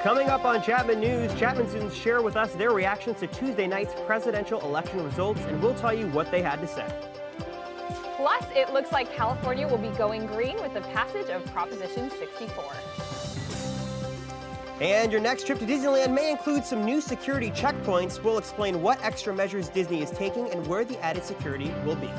Coming up on Chapman News, Chapman students share with us their reactions to Tuesday night's presidential election results, and we'll tell you what they had to say. Plus, it looks like California will be going green with the passage of Proposition 64. And your next trip to Disneyland may include some new security checkpoints. We'll explain what extra measures Disney is taking and where the added security will be.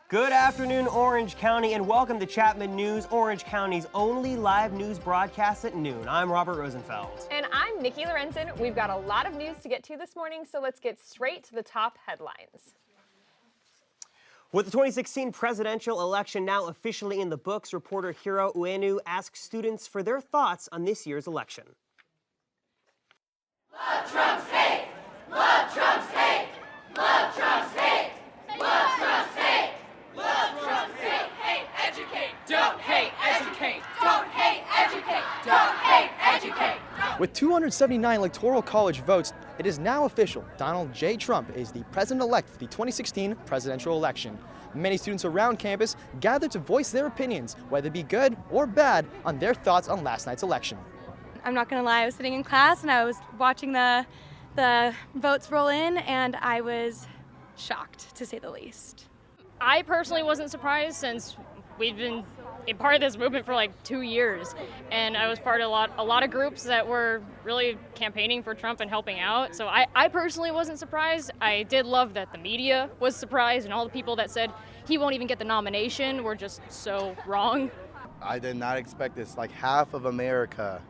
Good afternoon, Orange County, and welcome to Chapman News, Orange County's only live news broadcast at noon. I'm Robert Rosenfeld. And I'm Nikki Lorenzen. We've got a lot of news to get to this morning, so let's get straight to the top headlines. With the 2016 presidential election now officially in the books, reporter Hiro Ueno asks students for their thoughts on this year's election. Love Trump's hate! Love Trump's hate! Love Trump's hate! Love Trump's hate! Love Trump's hate! Hate, educate! Don't hate, educate! Don't hate, educate! Don't hate, educate! With 279 Electoral College votes, it is now official. Donald J. Trump is the president-elect for the 2016 presidential election. Many students around campus gathered to voice their opinions, whether it be good or bad, on their thoughts on last night's election. I'm not gonna lie, I was sitting in class and I was watching the votes roll in, and I was shocked, to say the least. I personally wasn't surprised, since we've been a part of this movement for like 2 years, and I was part of a lot of groups that were really campaigning for Trump and helping out. So I personally wasn't surprised. I did love that the media was surprised, and all the people that said he won't even get the nomination were just so wrong. I did not expect this. Like, half of America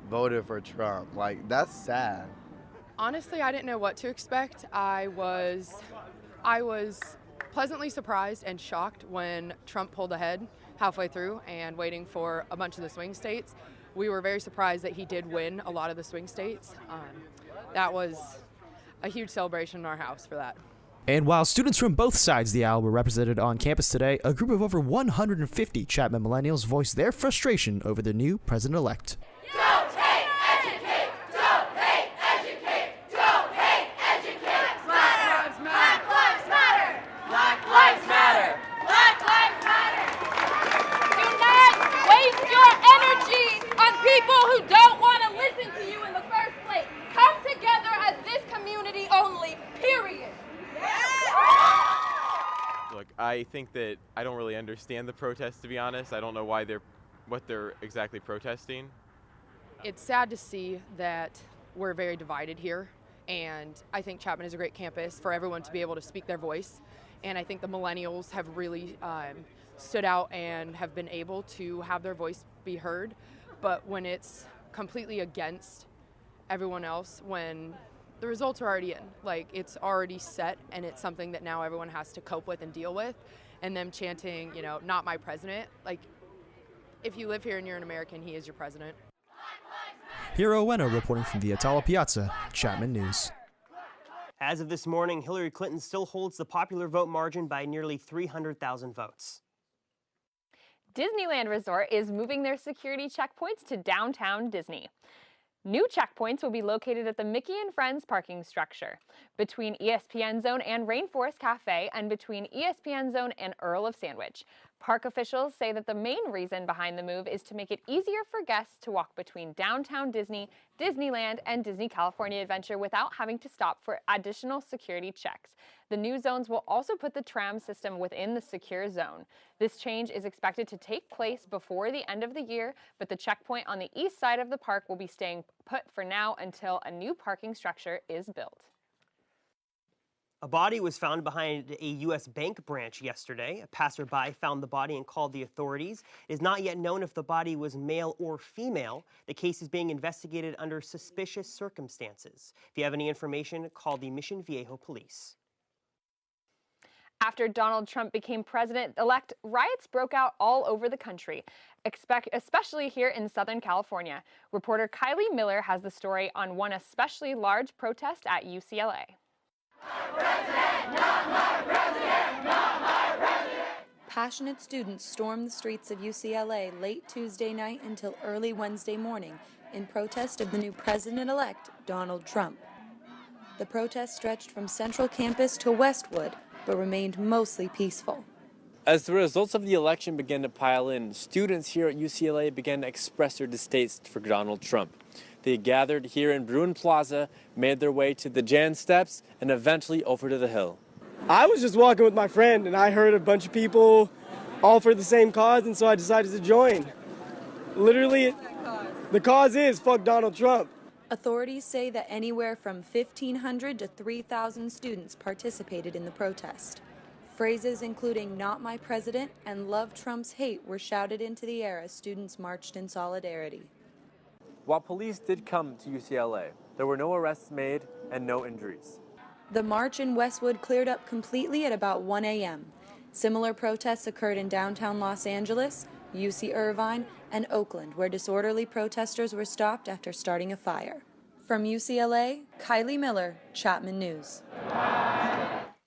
voted for Trump. Like, that's sad. Honestly, I didn't know what to expect. I was pleasantly surprised and shocked when Trump pulled ahead halfway through and waiting for a bunch of the swing states. We were very surprised that he did win a lot of the swing states. That was a huge celebration in our house for that. And while students from both sides of the aisle were represented on campus today, a group of over 150 Chapman millennials voiced their frustration over the new president-elect. Don't hate, educate! Don't hate, educate! Don't hate, educate! Black lives matter! Black lives matter! Black lives matter! Black lives matter! Do not waste your energy on people who don't want to listen to you in the first place. Come together as this community only, period. Look, I think that I don't really understand the protest, to be honest. I don't know what they're exactly protesting. It's sad to see that we're very divided here, and I think Chapman is a great campus for everyone to be able to speak their voice, and I think the millennials have really stood out and have been able to have their voice be heard. But when it's completely against everyone else, when the results are already in, like, it's already set, and it's something that now everyone has to cope with and deal with, and them chanting, you know, not my president, like, if you live here and you're an American, he is your president. Hiro Ueno reporting from the Atala Piazza, Chapman News. As of this morning, Hillary Clinton still holds the popular vote margin by nearly 300,000 votes. Disneyland Resort is moving their security checkpoints to downtown Disney. New checkpoints will be located at the Mickey and Friends parking structure, between ESPN Zone and Rainforest Cafe, and between ESPN Zone and Earl of Sandwich. Park officials say that the main reason behind the move is to make it easier for guests to walk between downtown Disney, Disneyland, and Disney California Adventure without having to stop for additional security checks. The new zones will also put the tram system within the secure zone. This change is expected to take place before the end of the year, but the checkpoint on the east side of the park will be staying put for now until a new parking structure is built. A body was found behind a U.S. bank branch yesterday. A passerby found the body and called the authorities. It is not yet known if the body was male or female. The case is being investigated under suspicious circumstances. If you have any information, call the Mission Viejo police. After Donald Trump became president-elect, riots broke out all over the country, especially here in Southern California. Reporter Kylie Miller has the story on one especially large protest at UCLA. President! Passionate students stormed the streets of UCLA late Tuesday night until early Wednesday morning in protest of the new president-elect, Donald Trump. The protest stretched from Central Campus to Westwood, but remained mostly peaceful. As the results of the election began to pile in, students here at UCLA began to express their distaste for Donald Trump. They gathered here in Bruin Plaza, made their way to the Jan Steps, and eventually over to the Hill. I was just walking with my friend, and I heard a bunch of people all for the same cause, and so I decided to join. Literally, the cause is fuck Donald Trump. Authorities say that anywhere from 1,500 to 3,000 students participated in the protest. Phrases including "not my president" and "love Trump's hate" were shouted into the air as students marched in solidarity. While police did come to UCLA, there were no arrests made and no injuries. The march in Westwood cleared up completely at about 1 a.m. Similar protests occurred in downtown Los Angeles, UC Irvine, and Oakland, where disorderly protesters were stopped after starting a fire. From UCLA, Kylie Miller, Chapman News.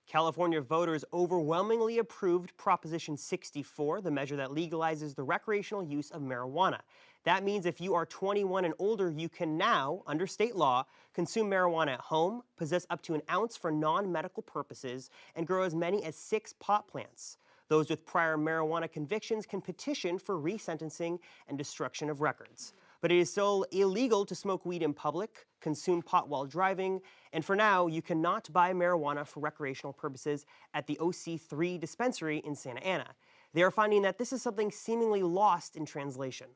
California voters overwhelmingly approved Proposition 64, the measure that legalizes the recreational use of marijuana. That means if you are 21 and older, you can now, under state law, consume marijuana at home, possess up to an ounce for non-medical purposes, and grow as many as 6 pot plants. Those with prior marijuana convictions can petition for resentencing and destruction of records. But it is still illegal to smoke weed in public, consume pot while driving, and for now, you cannot buy marijuana for recreational purposes at the OC3 dispensary in Santa Ana. They are finding that this is something seemingly lost in translation.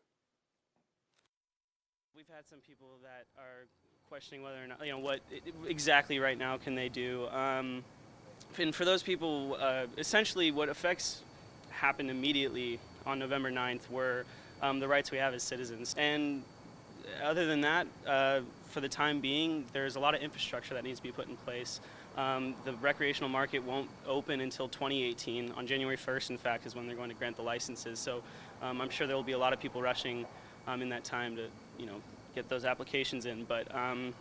We've had some people that are questioning whether or not, what exactly right now can they do. And for those people, essentially what effects happened immediately on November 9th were the rights we have as citizens. And other than that, for the time being, there's a lot of infrastructure that needs to be put in place. The recreational market won't open until 2018. On January 1st, in fact, is when they're going to grant the licenses. So I'm sure there will be a lot of people rushing in that time to, get those applications in. But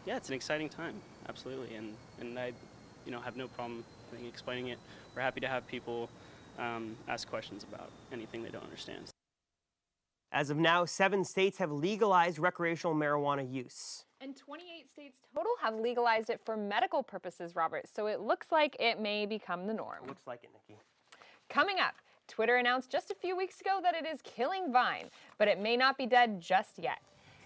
yeah, it's an exciting time, absolutely. And I, have no problem explaining it. We're happy to have people ask questions about anything they don't understand. As of now, 7 states have legalized recreational marijuana use. And 28 states total have legalized it for medical purposes, Robert. So it looks like it may become the norm. Looks like it, Nikki. Coming up, Twitter announced just a few weeks ago that it is killing Vine, but it may not be dead just yet.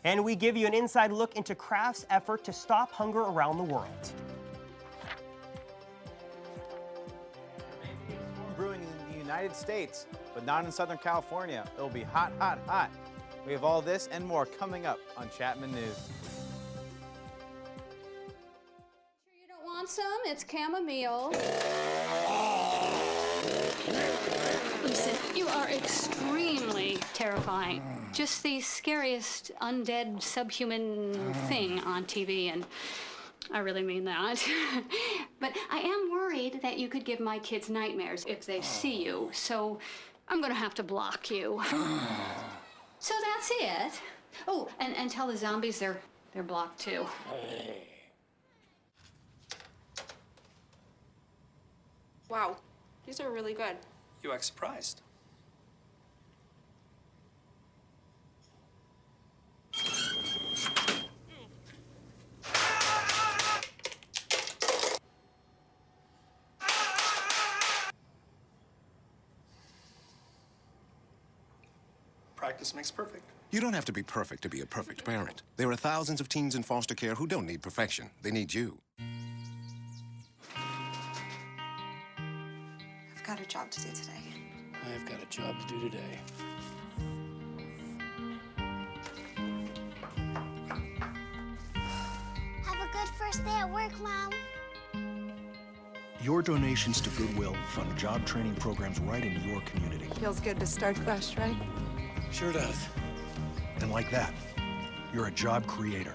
And we give you an inside look into Kraft's effort to stop hunger around the world. Brewing in the United States, but not in Southern California. It'll be hot, hot, hot. We have all this and more coming up on Chapman News. You don't want some? It's chamomile. Listen, you are extremely terrifying. Just the scariest undead subhuman thing on TV, and I really mean that. But I am worried that you could give my kids nightmares if they see you, so I'm gonna have to block you. So that's it. Oh, and tell the zombies they're blocked too. Wow, these are really good. You act surprised. Practice makes perfect. You don't have to be perfect to be a perfect parent. There are thousands of teens in foster care who don't need perfection. They need you. I've got a job to do today. I've got a job to do today. Have a good first day at work, Mom. Your donations to Goodwill fund job training programs right in your community. Feels good to start fresh, right? Sure does. And like that, you're a job creator.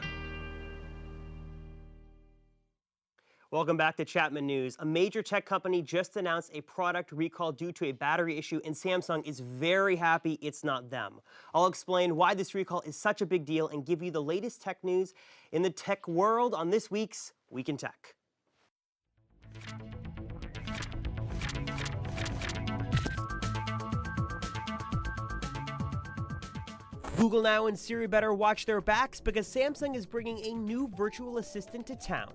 Welcome back to Chapman News. A major tech company just announced a product recall due to a battery issue, and Samsung is very happy it's not them. I'll explain why this recall is such a big deal and give you the latest tech news in the tech world on this week's Week in Tech. Google Now and Siri better watch their backs because Samsung is bringing a new virtual assistant to town.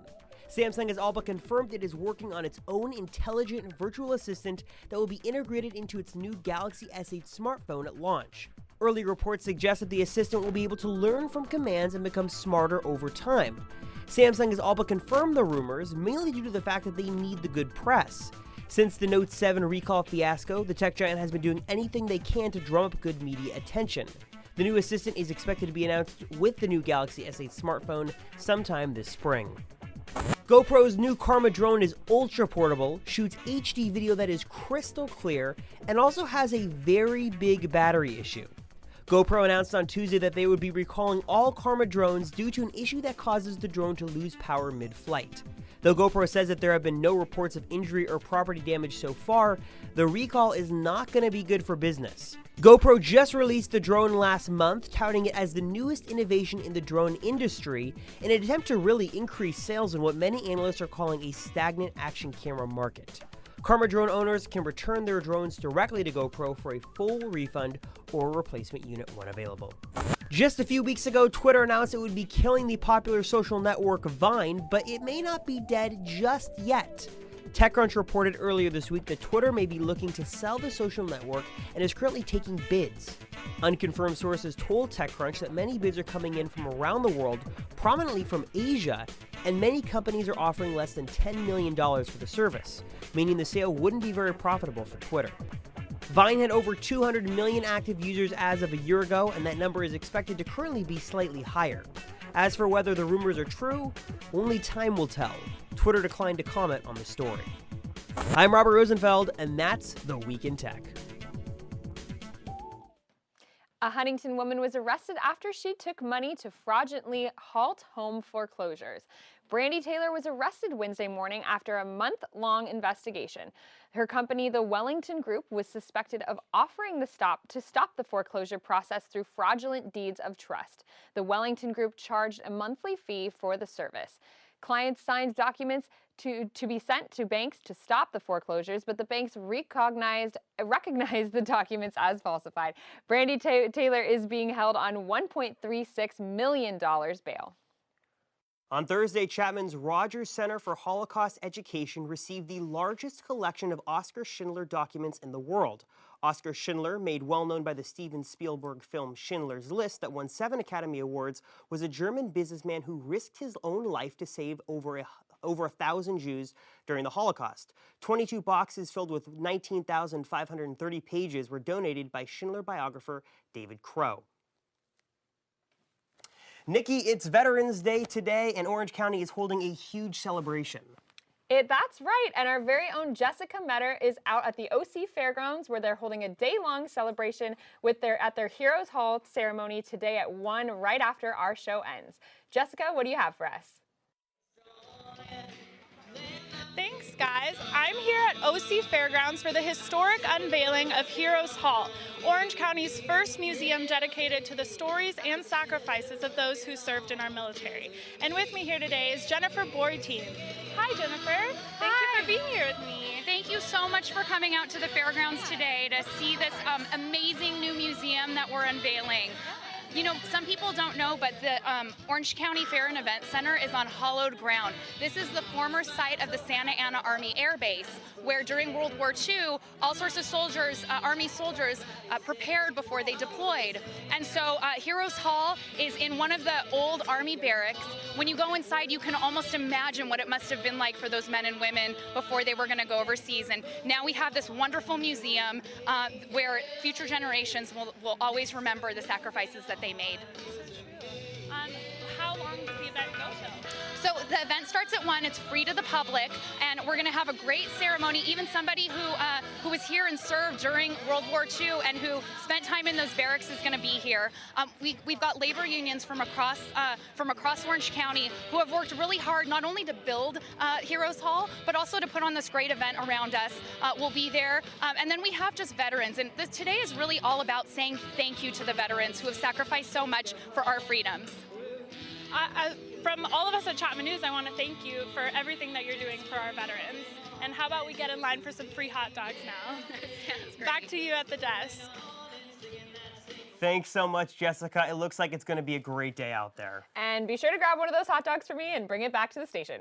Samsung has all but confirmed it is working on its own intelligent virtual assistant that will be integrated into its new Galaxy S8 smartphone at launch. Early reports suggest that the assistant will be able to learn from commands and become smarter over time. Samsung has all but confirmed the rumors, mainly due to the fact that they need the good press. Since the Note 7 recall fiasco, the tech giant has been doing anything they can to drum up good media attention. The new assistant is expected to be announced with the new Galaxy S8 smartphone sometime this spring. GoPro's new Karma drone is ultra portable, shoots HD video that is crystal clear, and also has a very big battery issue. GoPro announced on Tuesday that they would be recalling all Karma drones due to an issue that causes the drone to lose power mid-flight. Though GoPro says that there have been no reports of injury or property damage so far, the recall is not going to be good for business. GoPro just released the drone last month, touting it as the newest innovation in the drone industry in an attempt to really increase sales in what many analysts are calling a stagnant action camera market. Karma drone owners can return their drones directly to GoPro for a full refund or replacement unit when available. Just a few weeks ago, Twitter announced it would be killing the popular social network Vine, but it may not be dead just yet. TechCrunch reported earlier this week that Twitter may be looking to sell the social network and is currently taking bids. Unconfirmed sources told TechCrunch that many bids are coming in from around the world, prominently from Asia, and many companies are offering less than $10 million for the service, meaning the sale wouldn't be very profitable for Twitter. Vine had over 200 million active users as of a year ago, and that number is expected to currently be slightly higher. As for whether the rumors are true, only time will tell. Twitter declined to comment on the story. I'm Robert Rosenfeld, and that's The Week in Tech. A Huntington woman was arrested after she took money to fraudulently halt home foreclosures. Brandy Taylor was arrested Wednesday morning after a month-long investigation. Her company, the Wellington Group, was suspected of offering to stop the foreclosure process through fraudulent deeds of trust. The Wellington Group charged a monthly fee for the service. Clients signed documents to be sent to banks to stop the foreclosures, but the banks recognized the documents as falsified. Brandy Taylor is being held on $1.36 million bail. On Thursday, Chapman's Rogers Center for Holocaust Education received the largest collection of Oskar Schindler documents in the world. Oskar Schindler, made well known by the Steven Spielberg film Schindler's List that won 7 Academy Awards, was a German businessman who risked his own life to save over 1,000 Jews during the Holocaust. 22 boxes filled with 19,530 pages were donated by Schindler biographer David Crow. Nikki, it's Veterans Day today, and Orange County is holding a huge celebration. That's right, and our very own Jessica Metter is out at the OC Fairgrounds where they're holding a day-long celebration at their Heroes Hall ceremony today at 1 right after our show ends. Jessica, what do you have for us? Thanks, guys. I'm here at OC Fairgrounds for the historic unveiling of Heroes Hall, Orange County's first museum dedicated to the stories and sacrifices of those who served in our military. And with me here today is Jennifer Bortine. Hi, Jennifer. Thank you for being here with me. Thank you so much for coming out to the fairgrounds today to see this amazing new museum that we're unveiling. You know, some people don't know, but the Orange County Fair and Event Center is on hallowed ground. This is the former site of the Santa Ana Army Air Base, where during World War II, all sorts of soldiers, Army soldiers, prepared before they deployed. And so Heroes Hall is in one of the old Army barracks. When you go inside, you can almost imagine what it must have been like for those men and women before they were going to go overseas. And now we have this wonderful museum where future generations will always remember the sacrifices that they made. How long does the event go till? So the event starts at 1. It's free to the public, and we're going to have a great ceremony. Even somebody who was here and served during World War II and who spent time in those barracks is going to be here. We've got labor unions from across Orange County who have worked really hard not only to build Heroes Hall, but also to put on this great event around us. We'll be there, and then we have just veterans. And today is really all about saying thank you to the veterans who have sacrificed so much for our freedoms. From all of us at Chapman News, I want to thank you for everything that you're doing for our veterans. And how about we get in line for some free hot dogs now? Sounds great. Back to you at the desk. Thanks so much, Jessica. It looks like it's going to be a great day out there. And be sure to grab one of those hot dogs for me and bring it back to the station.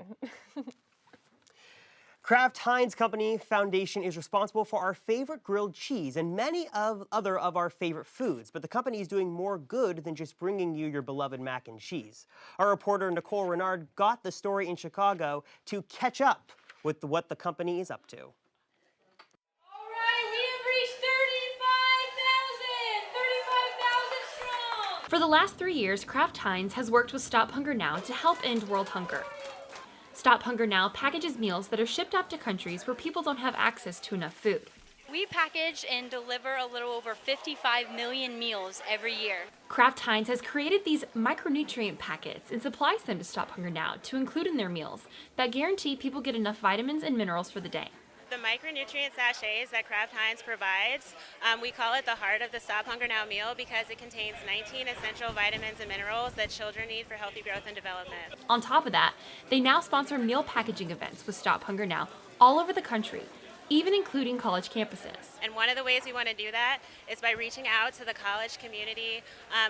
Kraft Heinz Company Foundation is responsible for our favorite grilled cheese and many other of our favorite foods, but the company is doing more good than just bringing you your beloved mac and cheese. Our reporter Nicole Renard got the story in Chicago to catch up with what the company is up to. All right, we have reached 35,000 strong. For the last 3 years, Kraft Heinz has worked with Stop Hunger Now to help end world hunger. Stop Hunger Now packages meals that are shipped off to countries where people don't have access to enough food. We package and deliver a little over 55 million meals every year. Kraft Heinz has created these micronutrient packets and supplies them to Stop Hunger Now to include in their meals that guarantee people get enough vitamins and minerals for the day. The micronutrient sachets that Kraft Heinz provides, we call it the heart of the Stop Hunger Now meal because it contains 19 essential vitamins and minerals that children need for healthy growth and development. On top of that, they now sponsor meal packaging events with Stop Hunger Now all over the country, even including college campuses. And one of the ways we want to do that is by reaching out to the college community,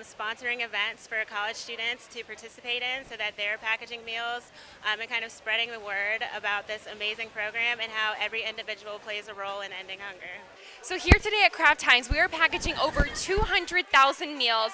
sponsoring events for college students to participate in so that they're packaging meals and kind of spreading the word about this amazing program and how every individual plays a role in ending hunger. So here today at Kraft Heinz, we are packaging over 200,000 meals.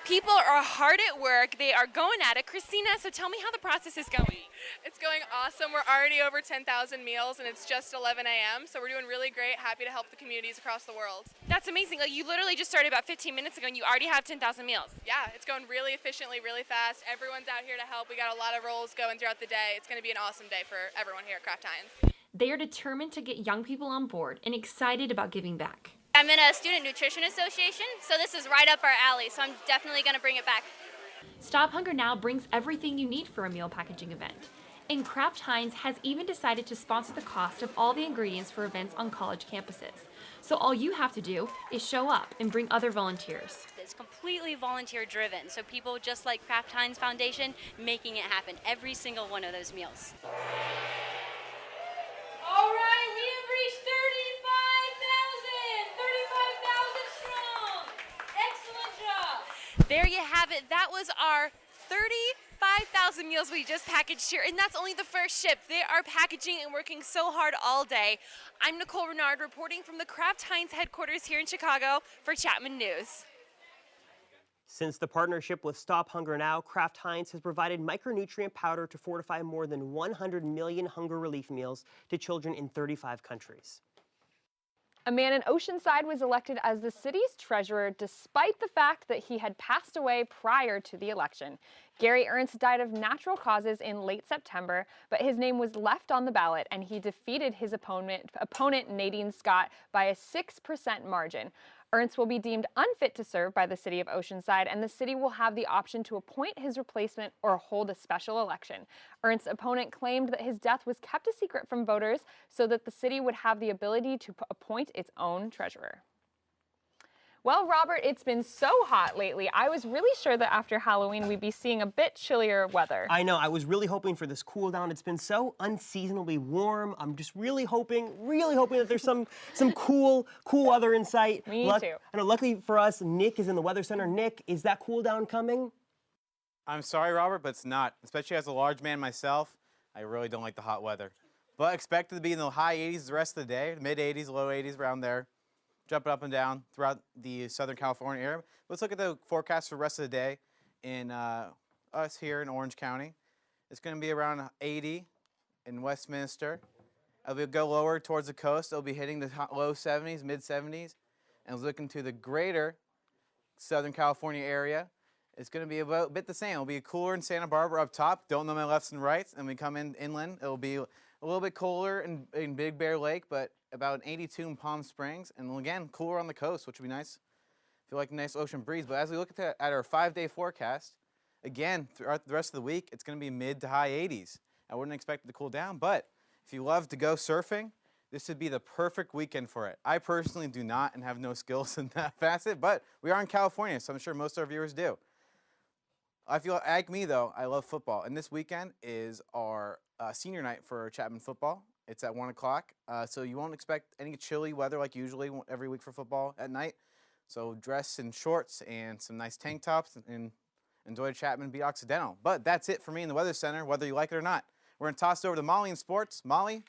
People are hard at work. They are going at it. Christina, so tell me how the process is going. It's going awesome. We're already over 10,000 meals and it's just 11 a.m. So we're doing really great. Happy to help the communities across the world. That's amazing. Like, you literally just started about 15 minutes ago and you already have 10,000 meals. Yeah, it's going really efficiently, really fast. Everyone's out here to help. We got a lot of roles going throughout the day. It's going to be an awesome day for everyone here at Kraft Heinz. They are determined to get young people on board and excited about giving back. I'm in a student nutrition association, so this is right up our alley, so I'm definitely going to bring it back. Stop Hunger Now brings everything you need for a meal packaging event. And Kraft Heinz has even decided to sponsor the cost of all the ingredients for events on college campuses. So all you have to do is show up and bring other volunteers. It's completely volunteer driven, so people just like Kraft Heinz Foundation making it happen every single one of those meals. All right, we have reached 35,000 strong. Excellent job. There you have it. That was our 35,000 meals we just packaged here, and that's only the first ship. They are packaging and working so hard all day. I'm Nicole Renard reporting from the Kraft Heinz headquarters here in Chicago for Chapman News. Since the partnership with Stop Hunger Now, Kraft Heinz has provided micronutrient powder to fortify more than 100 million hunger relief meals to children in 35 countries. A man in Oceanside was elected as the city's treasurer despite the fact that he had passed away prior to the election. Gary Ernst died of natural causes in late September, but his name was left on the ballot and he defeated his opponent Nadine Scott by a 6% margin. Ernst will be deemed unfit to serve by the city of Oceanside, and the city will have the option to appoint his replacement or hold a special election. Ernst's opponent claimed that his death was kept a secret from voters so that the city would have the ability to appoint its own treasurer. Well, Robert, it's been so hot lately. I was really sure that after Halloween we'd be seeing a bit chillier weather. I know, I was really hoping for this cool down. It's been so unseasonably warm. I'm just really hoping that there's some cool weather in sight. Me too. I know, luckily for us, Nick is in the Weather Center. Nick, is that cool down coming? I'm sorry, Robert, but it's not. Especially as a large man myself, I really don't like the hot weather. But expect it to be in the high 80s the rest of the day, mid 80s, low 80s, around there. Jumping up and down throughout the Southern California area. Let's look at the forecast for the rest of the day in us here in Orange County. It's going to be around 80 in Westminster. It'll go lower towards the coast. It'll be hitting the low 70s, mid 70s. And looking to the greater Southern California area, it's going to be a bit the same. It'll be cooler in Santa Barbara up top. Don't know my lefts and rights. And we come inland. It'll be a little bit cooler in Big Bear Lake, but about 82 in Palm Springs, and again, cooler on the coast, which would be nice. Feel like a nice ocean breeze. But as we look at our 5-day forecast, again, throughout the rest of the week, it's going to be mid to high 80s. I wouldn't expect it to cool down, but if you love to go surfing, this would be the perfect weekend for it. I personally do not and have no skills in that facet, but we are in California, so I'm sure most of our viewers do. I feel like me, though, I love football, and this weekend is our senior night for Chapman football. It's at 1 o'clock, so you won't expect any chilly weather like usually every week for football at night. So dress in shorts and some nice tank tops and enjoy Chapman beat Occidental. But that's it for me in the Weather Center, whether you like it or not. We're going to toss it over to Molly in sports. Molly?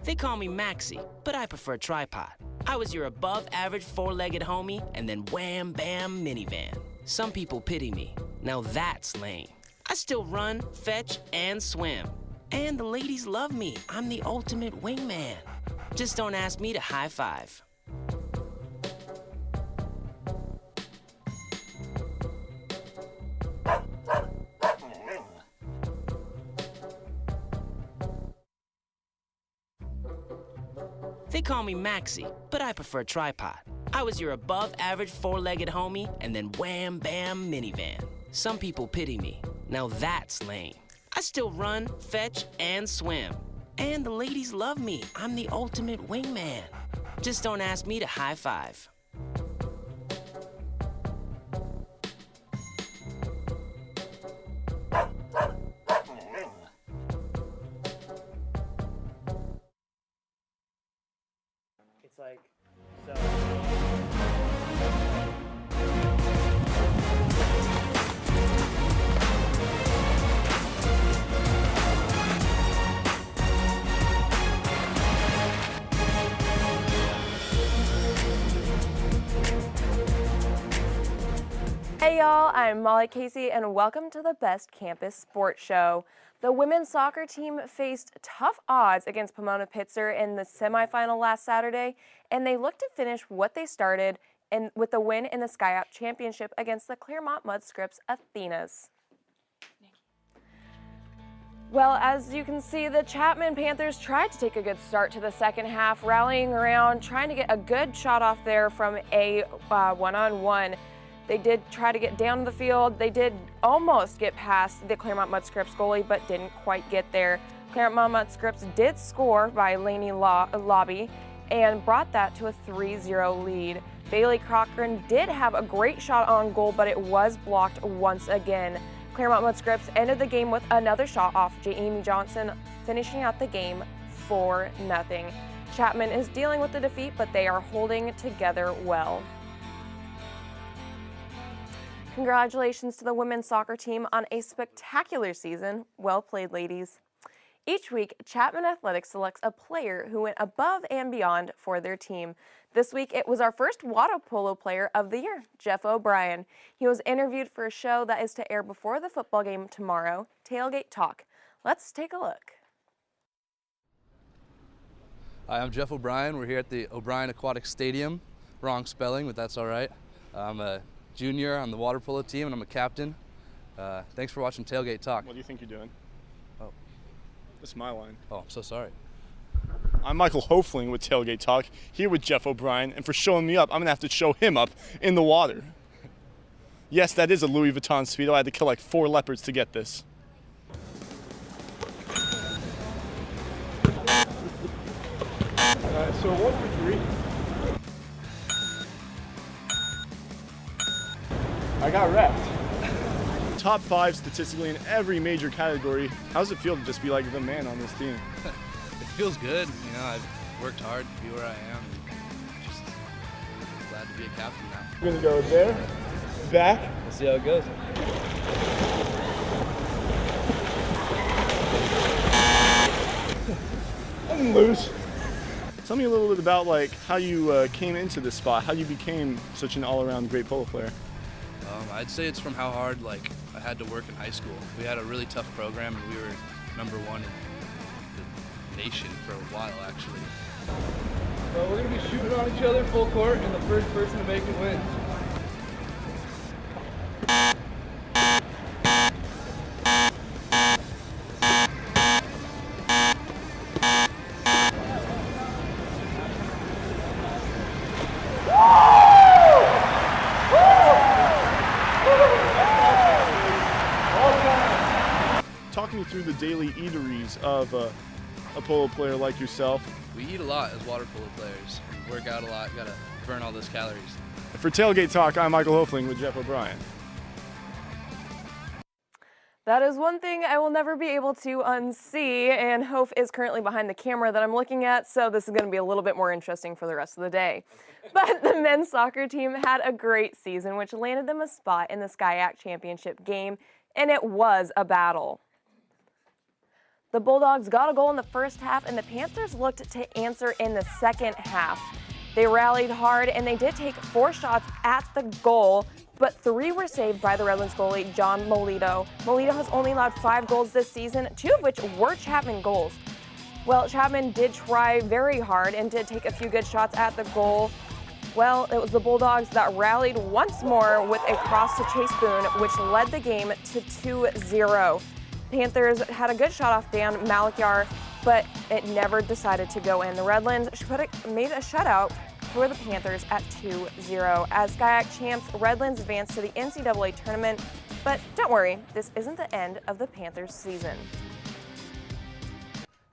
They call me Maxie, but I prefer tripod. I was your above-average four-legged homie, and then wham, bam, minivan. Some people pity me. Now that's lame. I still run, fetch, and swim. And the ladies love me. I'm the ultimate wingman. Just don't ask me to high five. They call me Maxie, but I prefer tripod. I was your above-average four-legged homie, and then wham, bam, minivan. Some people pity me. Now that's lame. I still run, fetch, and swim. And the ladies love me. I'm the ultimate wingman. Just don't ask me to high five. It's like, so. Hey y'all, I'm Molly Casey and welcome to the Best Campus Sports Show. The women's soccer team faced tough odds against Pomona Pitzer in the semifinal last Saturday, and they look to finish what they started with the win in the SkyUp Championship against the Claremont Mudscripts Athenas. Well, as you can see, the Chapman Panthers tried to take a good start to the second half, rallying around, trying to get a good shot off there from a one-on-one. They did try to get down the field. They did almost get past the Claremont Mudscripts goalie, but didn't quite get there. Claremont Mudscripts did score by Lainey Lobby and brought that to a 3-0 lead. Bailey Cochran did have a great shot on goal, but it was blocked once again. Claremont Mudscripts ended the game with another shot off Jamie Johnson, finishing out the game 4-0. Chapman is dealing with the defeat, but they are holding together well. Congratulations to the women's soccer team on a spectacular season. Well played, ladies. Each week, Chapman Athletics selects a player who went above and beyond for their team. This week, it was our first water polo player of the year, Jeff O'Brien. He was interviewed for a show that is to air before the football game tomorrow, Tailgate Talk. Let's take a look. Hi, I'm Jeff O'Brien. We're here at the O'Brien Aquatic Stadium. Wrong spelling, but that's all right. I'm a junior on the water polo team, and I'm a captain. Thanks for watching Tailgate Talk. What do you think you're doing? Oh. This is my line. Oh, I'm so sorry. I'm Michael Hofling with Tailgate Talk, here with Jeff O'Brien, and for showing me up, I'm going to have to show him up in the water. Yes, that is a Louis Vuitton Speedo. I had to kill like 4 leopards to get this. So 1 for 3. I got wrecked. Top 5 statistically in every major category. How does it feel to just be like the man on this team? It feels good. You know, I've worked hard to be where I am. And just glad to be a captain now. We're gonna go there, back. We'll see how it goes. I didn't lose. Tell me a little bit about like how you came into this spot, how you became such an all-around great polo player. I'd say it's from how hard I had to work in high school. We had a really tough program, and we were #1 in the nation for a while, actually. So we're gonna be shooting on each other full court, and the first person to make it wins. Talk me through the daily eateries of a polo player like yourself? We eat a lot as water polo players. We work out a lot, gotta burn all those calories. For Tailgate Talk, I'm Michael Hofling with Jeff O'Brien. That is one thing I will never be able to unsee, and Hof is currently behind the camera that I'm looking at, so this is going to be a little bit more interesting for the rest of the day. But the men's soccer team had a great season, which landed them a spot in the SCIAC championship game, and it was a battle. The Bulldogs got a goal in the first half, and the Panthers looked to answer in the second half. They rallied hard, and they did take 4 shots at the goal, but 3 were saved by the Redlands goalie, John Molito. Molito has only allowed 5 goals this season, 2 of which were Chapman goals. Well, Chapman did try very hard and did take a few good shots at the goal. Well, it was the Bulldogs that rallied once more with a cross to Chase Boone, which led the game to 2-0. Panthers had a good shot off Dan Malakyar, but it never decided to go in. The Redlands made a shutout for the Panthers at 2-0. As SCIAC champs, Redlands advanced to the NCAA tournament, but don't worry, this isn't the end of the Panthers season.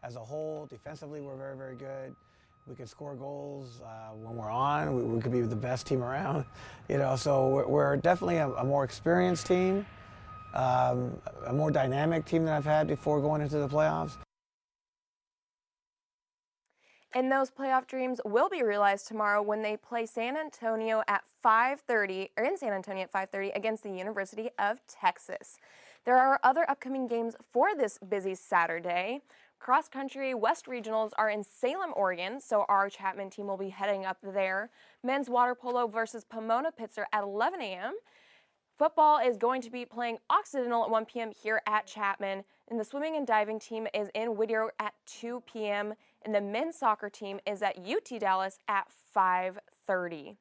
As a whole, defensively, we're very, very good. We can score goals when we're on. We could be the best team around, so we're definitely a more experienced team, a more dynamic team than I've had before going into the playoffs. And those playoff dreams will be realized tomorrow when they play San Antonio at 5:30, or in San Antonio at 5:30 against the University of Texas. There are other upcoming games for this busy Saturday. Cross country West Regionals are in Salem, Oregon, so our Chapman team will be heading up there. Men's water polo versus Pomona Pitzer at 11 a.m. Football is going to be playing Occidental at 1 p.m. here at Chapman, and the swimming and diving team is in Whittier at 2 p.m., and the men's soccer team is at UT Dallas at 5:30.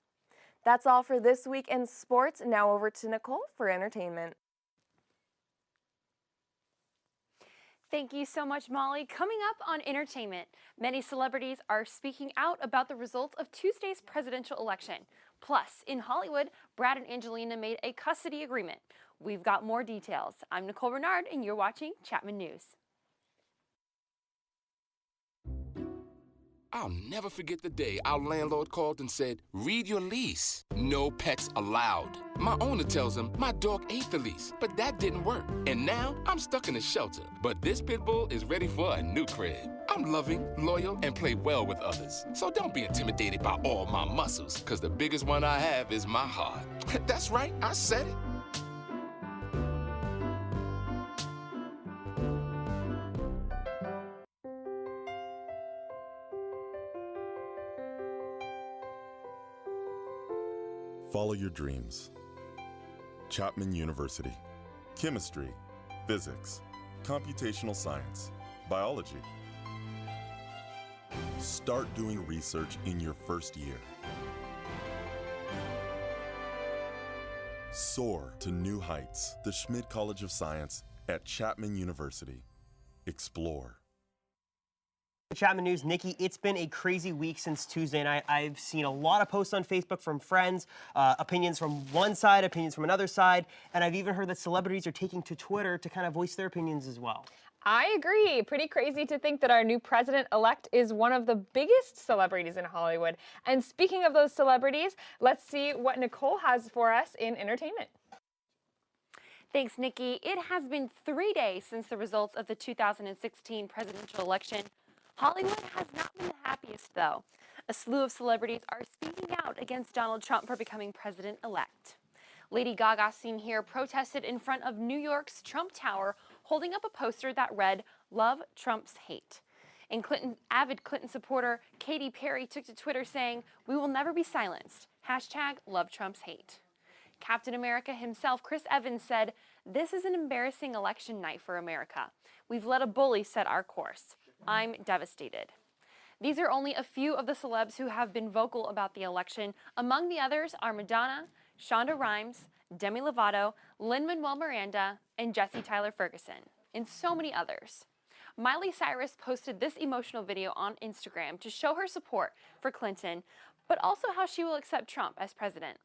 That's all for this week in sports. Now over to Nicole for entertainment. Thank you so much, Molly. Coming up on entertainment, many celebrities are speaking out about the results of Tuesday's presidential election. Plus, in Hollywood, Brad and Angelina made a custody agreement. We've got more details. I'm Nicole Renard, and you're watching Chapman News. I'll never forget the day our landlord called and said, "Read your lease. No pets allowed." My owner tells him my dog ate the lease, but that didn't work. And now I'm stuck in a shelter. But this pit bull is ready for a new crib. I'm loving, loyal, and play well with others. So don't be intimidated by all my muscles, because the biggest one I have is my heart. That's right, I said it. Follow your dreams. Chapman University. Chemistry, physics, computational science, biology. Start doing research in your first year. Soar to new heights. The Schmidt College of Science at Chapman University. Explore. Chapman News, Nikki, it's been a crazy week since Tuesday night. I've seen a lot of posts on Facebook from friends, opinions from one side, opinions from another side, and I've even heard that celebrities are taking to Twitter to kind of voice their opinions as well. I agree. Pretty crazy to think that our new president-elect is one of the biggest celebrities in Hollywood. And speaking of those celebrities, let's see what Nicole has for us in entertainment. Thanks, Nikki. It has been 3 days since the results of the 2016 presidential election. Hollywood has not been the happiest, though. A slew of celebrities are speaking out against Donald Trump for becoming president-elect. Lady Gaga, seen here, protested in front of New York's Trump Tower, holding up a poster that read, "Love Trump's Hate." And avid Clinton supporter Katy Perry took to Twitter saying, "We will never be silenced. Hashtag love Trump's hate." Captain America himself, Chris Evans, said, "This is an embarrassing election night for America. We've let a bully set our course. I'm devastated." These are only a few of the celebs who have been vocal about the election. Among the others are Madonna, Shonda Rhimes, Demi Lovato, Lin-Manuel Miranda, and Jesse Tyler Ferguson, and so many others. Miley Cyrus posted this emotional video on Instagram to show her support for Clinton, but also how she will accept Trump as president.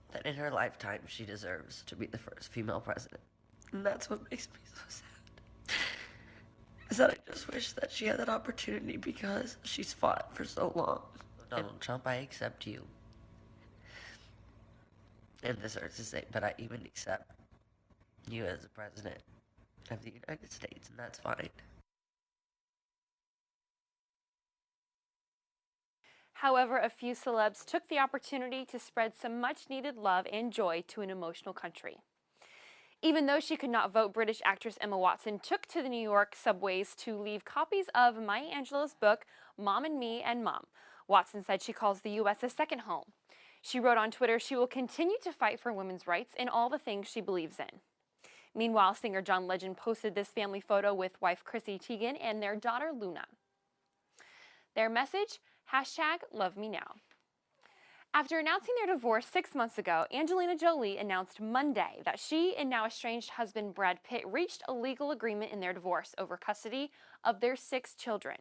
That in her lifetime, she deserves to be the first female president. And that's what makes me so sad. is that I just wish that she had that opportunity because she's fought for so long. Donald Trump, I accept you. And this hurts to say, but I even accept you as the president of the United States, and that's fine. However, a few celebs took the opportunity to spread some much-needed love and joy to an emotional country. Even though she could not vote, British actress Emma Watson took to the New York subways to leave copies of Maya Angelou's book, Mom and Me and Mom. Watson said she calls the U.S. a second home. She wrote on Twitter she will continue to fight for women's rights and all the things she believes in. Meanwhile, singer John Legend posted this family photo with wife Chrissy Teigen and their daughter Luna. Their message, #LoveMeNow. After announcing their divorce 6 months ago, Angelina Jolie announced Monday that she and now estranged husband Brad Pitt reached a legal agreement in their divorce over custody of their 6 children.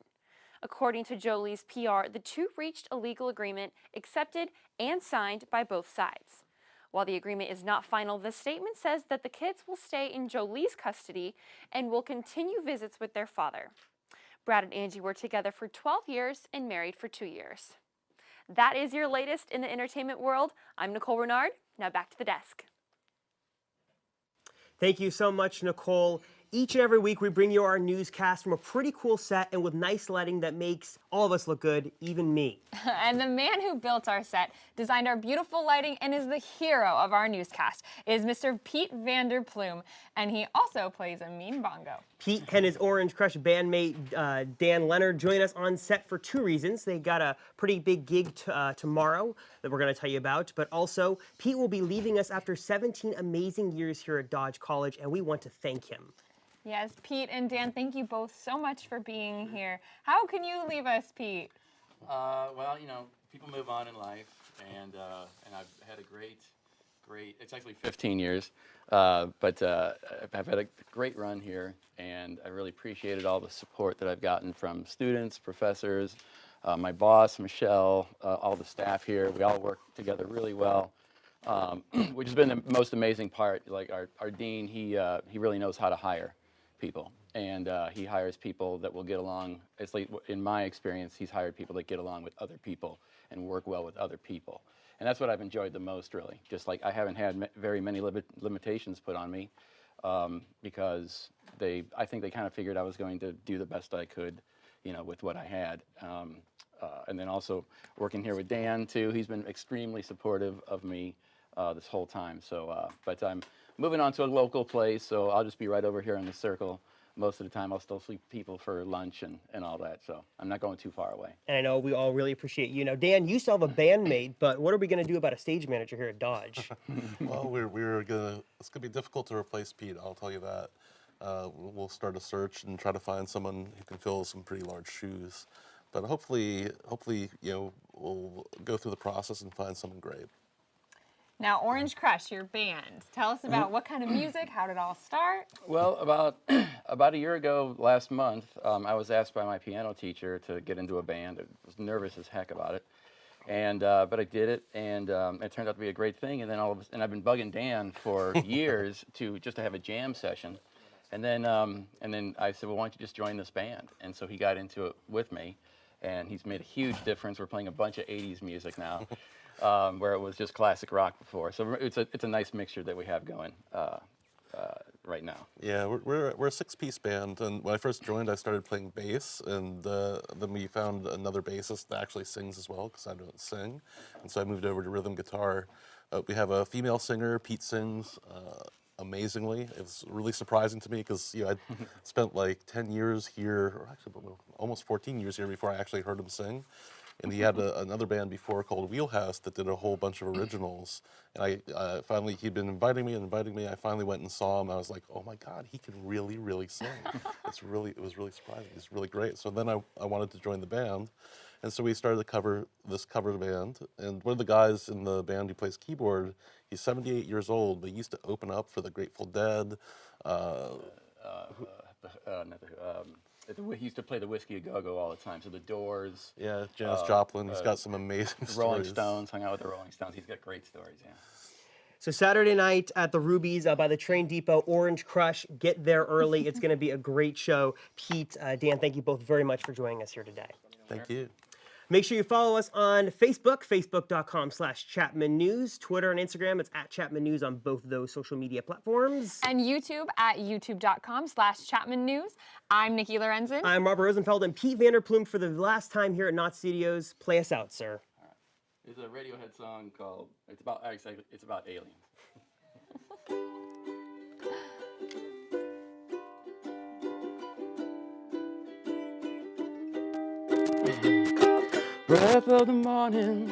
According to Jolie's PR, the two reached a legal agreement accepted and signed by both sides. While the agreement is not final, the statement says that the kids will stay in Jolie's custody and will continue visits with their father. Brad and Angie were together for 12 years and married for 2 years. That is your latest in the entertainment world. I'm Nicole Renard. Now back to the desk. Thank you so much, Nicole. Each and every week, we bring you our newscast from a pretty cool set and with nice lighting that makes all of us look good, even me. And the man who built our set, designed our beautiful lighting, and is the hero of our newscast is Mr. Pete Vanderplume, and he also plays a mean bongo. Pete and his Orange Crush bandmate Dan Leonard join us on set for 2 reasons. They got a pretty big gig tomorrow that we're going to tell you about, but also Pete will be leaving us after 17 amazing years here at Dodge College, and we want to thank him. Yes, Pete and Dan, thank you both so much for being here. How can you leave us, Pete? Well, you know, people move on in life, and I've had a great, it's actually 15 years, but I've had a great run here, and I really appreciated all the support that I've gotten from students, professors, my boss, Michelle, all the staff here. We all work together really well. Which has been the most amazing part. Like our dean, he really knows how to hire people, and he hires people that will get along. It's like, in my experience, he's hired people that get along with other people and work well with other people, and that's what I've enjoyed the most, really. Just like I haven't had very many limitations put on me, because I think they kind of figured I was going to do the best I could, you know, with what I had. And then also working here with Dan too, he's been extremely supportive of me this whole time. So, but I'm moving on to a local place, so I'll just be right over here in the circle. Most of the time I'll still see people for lunch and all that, so I'm not going too far away. And I know we all really appreciate you. Now, Dan, you still have a bandmate, but what are we going to do about a stage manager here at Dodge? Well, it's gonna be difficult to replace Pete, I'll tell you that. We'll start a search and try to find someone who can fill some pretty large shoes. But hopefully, you know, we'll go through the process and find someone great. Now, Orange Crush, your band. Tell us about what kind of music, how did it all start? Well, about a year ago, last month, I was asked by my piano teacher to get into a band. I was nervous as heck about it, and but I did it, and it turned out to be a great thing. And then I've been bugging Dan for years to have a jam session, and then I said, well, why don't you just join this band? And so he got into it with me, and he's made a huge difference. We're playing a bunch of '80s music now. Where it was just classic rock before, so it's a nice mixture that we have going right now. Yeah, we're a 6-piece band, and when I first joined, I started playing bass, and then we found another bassist that actually sings as well, because I don't sing, and so I moved over to rhythm guitar. We have a female singer. Pete sings amazingly. It was really surprising to me because, you know, I'd spent like 10 years here, or actually almost 14 years here before I actually heard him sing. And he had another band before called Wheelhouse that did a whole bunch of originals. And I finally, he'd been inviting me. I finally went and saw him. I was like, oh my God, he can really, really sing. It was really surprising. He's really great. So then I wanted to join the band. And so we started this cover band. And one of the guys in the band who plays keyboard, he's 78 years old, but he used to open up for the Grateful Dead. He used to play the Whiskey A Go-Go all the time, so the Doors. Yeah, Janis Joplin. He's got some amazing Rolling stories. Stones, hung out with the Rolling Stones. He's got great stories, yeah. So Saturday night at the Rubies by the Train Depot, Orange Crush. Get there early. It's going to be a great show. Pete, Dan, thank you both very much for joining us here today. Thank you. Make sure you follow us on Facebook, facebook.com/Chapman News. Twitter and Instagram, it's @Chapman News on both those social media platforms. And YouTube at youtube.com/Chapman News. I'm Nikki Lorenzen. I'm Robert Rosenfeld and Pete Vanderplume for the last time here at Knott Studios. Play us out, sir. It's a Radiohead song called, it's about aliens. Breath of the morning,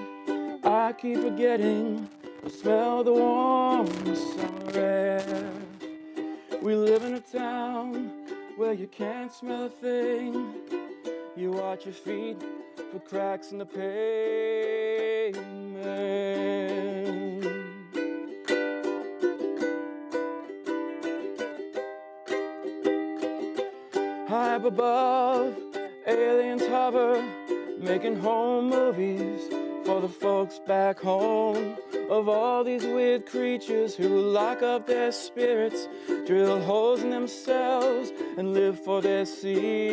I keep forgetting to smell the warm summer air. We live in a town where you can't smell a thing. You watch your feet for cracks in the pavement. High up above, aliens hover, making home movies for the folks back home. Of all these weird creatures who lock up their spirits, drill holes in themselves, and live for their secrets.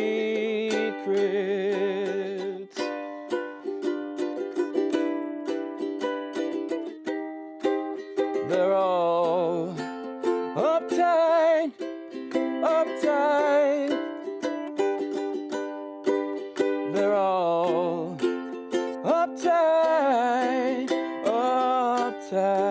They're all uptight, uptight. They're all uptight, uptight.